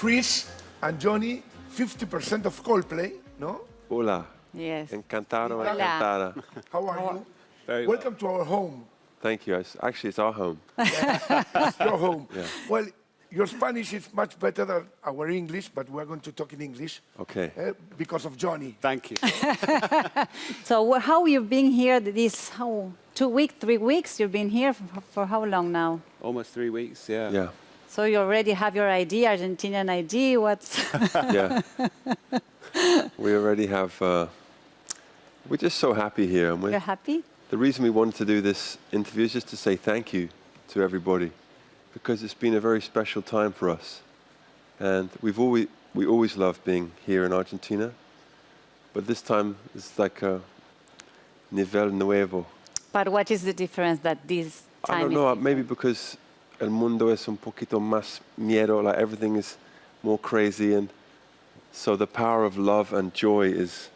Cris and Johnny, 50% of Coldplay, no? Hola. Yes. Encantado, Hola. encantada. How are you? Very well. Welcome to our home. Thank you. Actually, it's our home. Your home. Yeah. Well, your Spanish is much better than our English, but we're going to talk in English Okay. because of Johnny. Thank you. So how you've been here this 2 weeks, 3 weeks? You've been here for how long now? Almost 3 weeks, yeah. Yeah. So you already have your ID, Argentinian ID. What's Yeah. We already have. We're just so happy here, and you're happy? the reason we wanted to do this interview is just to say thank you to everybody, because it's been a very special time for us, and we always love being here in Argentina, but this time it's like a nivel, nuevo. But what is the difference that this time I don't is know, different? maybe because el mundo es un poquito más miedo, like everything is more crazy, and so the power of love and joy is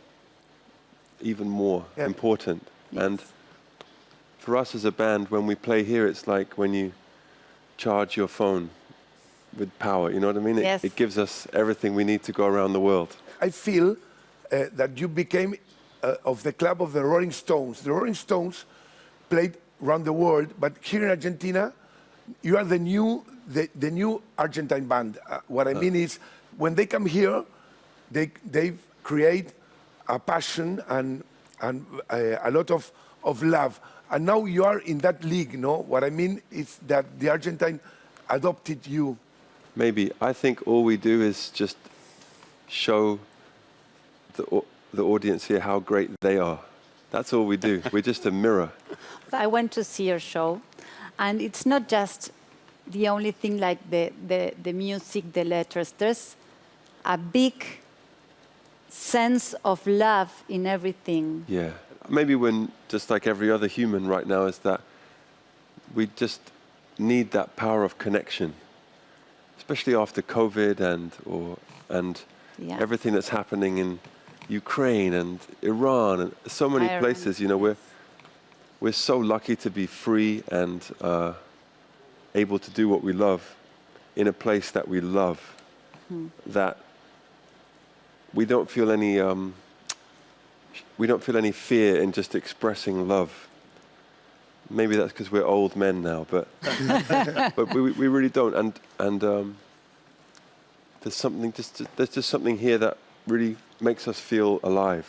even more important. Yes. And for us as a band, when we play here, it's like when you charge your phone with power, you know what I mean? Yes. It gives us everything we need to go around the world. I feel that you became of the club of the Rolling Stones. The Rolling Stones played around the world, but here in Argentina, you are the new Argentine band. What I mean is, when they come here, they create a passion and a lot of love. And now you are in that league, no? What I mean is that the Argentine adopted you. Maybe. I think all we do is just show the audience here how great they are. That's all we do. We're just a mirror. I went to see your show, and it's not just the only thing like the music, the letters. There's a big sense of love in everything. Yeah. Maybe when, just like every other human right now, is that we just need that power of connection, especially after COVID and Yeah. everything that's happening in Ukraine and Iran and so many Ireland. places. You know, we're so lucky to be free and able to do what we love in a place that we love. That we don't feel any fear in just expressing love. Maybe that's because we're old men now, but but we really don't. And there's just something here that really makes us feel alive.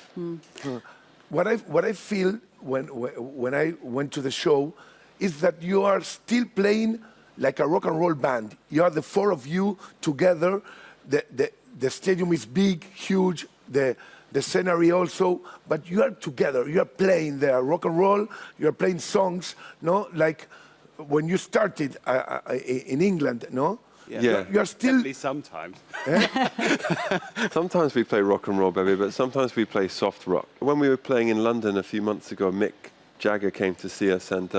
What I feel when I went to the show is that you are still playing like a rock and roll band. You are the four of you together. The stadium is big, huge. The scenery also, but you are together. You are playing there, rock and roll. You are playing songs, no? Like when you started in England, no? Yeah. You are still. Definitely sometimes. Sometimes we play rock and roll, baby, but sometimes we play soft rock. When we were playing in London a few months ago, Mick Jagger came to see us, and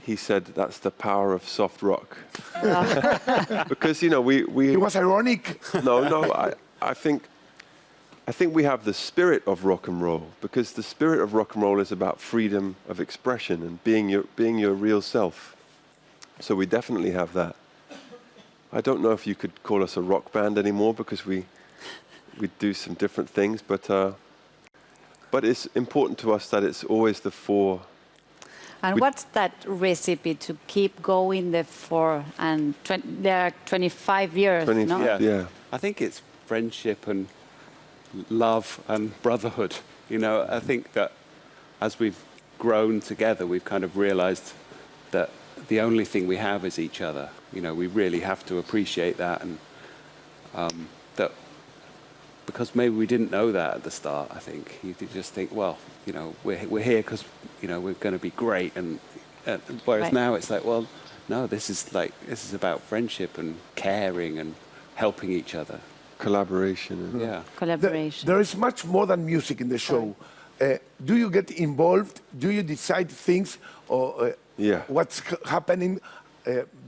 he said that's the power of soft rock. Because, you know, we It was ironic. No, I think we have the spirit of rock and roll, because the spirit of rock and roll is about freedom of expression and being your real self. So we definitely have that. I don't know if you could call us a rock band anymore, because we do some different things, but it's important to us that it's always the four. And what's that recipe to keep going there are 25 years, no? Yeah. I think it's friendship and love and brotherhood. You know, I think that as we've grown together, we've kind of realized that the only thing we have is each other. You know, we really have to appreciate that, and that, because maybe we didn't know that at the start. I think you just think, well, you know, we're here because, you know, we're going to be great, and whereas Right. now it's like, well, no, this is about friendship and caring and helping each other. Collaboration. Yeah. Collaboration. There is much more than music in the show. Do you get involved? Do you decide things, or what's happening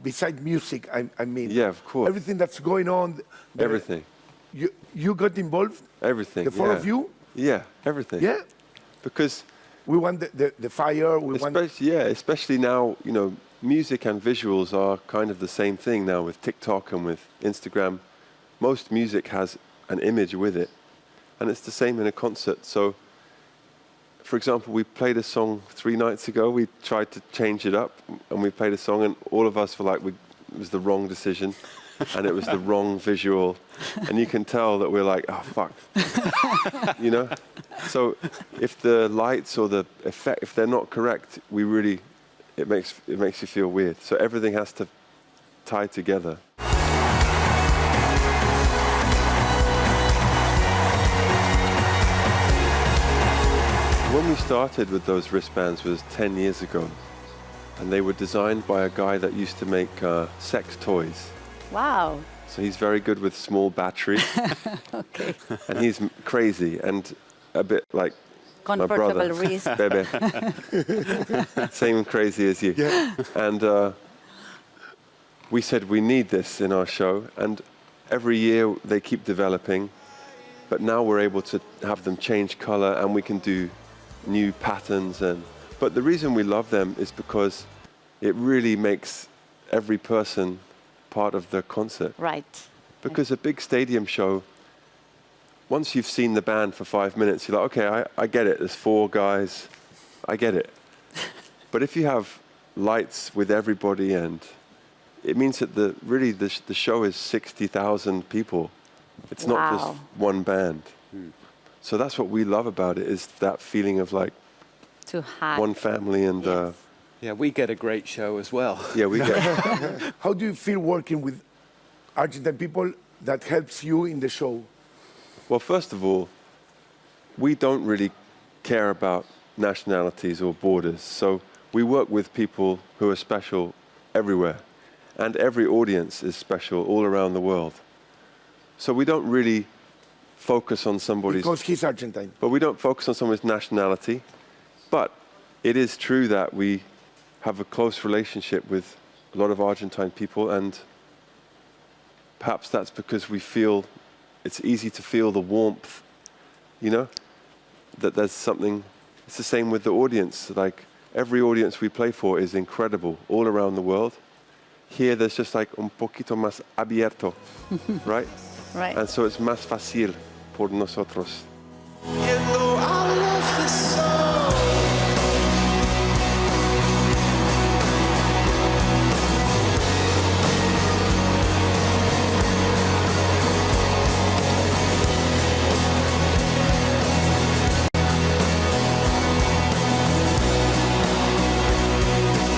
beside music? I mean, Yeah, of course. Everything that's going on. Everything. You got involved? Everything. The four of you? Yeah, everything. Yeah. Because We want the fire. We want. especially now, you know, music and visuals are kind of the same thing now with TikTok and with Instagram. Most music has an image with it, and it's the same in a concert. So, for example, we played a song 3 nights ago. We tried to change it up, and we played a song, and all of us were like, it was the wrong decision, and it was the wrong visual, and you can tell that we're like, oh, fuck, you know? So if the lights or the effect, if they're not correct, it makes you feel weird. So everything has to tie together. When we started with those wristbands was 10 years ago, and they were designed by a guy that used to make sex toys. Wow. So he's very good with small batteries. Okay. And he's crazy and a bit like my brother. Comfortable wrist. Bebe. Same crazy as you. Yeah. And we said we need this in our show, and every year they keep developing, but now we're able to have them change color, and we can do new patterns. But the reason we love them is because it really makes every person part of the concert. Right. Because a big stadium show, once you've seen the band for 5 minutes, you're like, okay, I get it. There's 4 guys. I get it. But if you have lights with everybody, and it means that the show is 60,000 people. It's not just one band. So that's what we love about it, is that feeling of like To have one family. And Yes. Yeah, we get a great show as well. yeah, we get. How do you feel working with Argentine people that helps you in the show? Well, first of all, we don't really care about nationalities or borders. So we work with people who are special everywhere. And every audience is special all around the world. So we don't really focus on somebody's... Because he's Argentine. But we don't focus on someone's nationality. But it is true that we have a close relationship with a lot of Argentine people, and perhaps that's because we feel it's easy to feel the warmth, you know, that there's something. It's the same with the audience. Like every audience we play for is incredible all around the world. Here there's just like un poquito más abierto, right? Right. And so it's más fácil por nosotros. You know I love this song.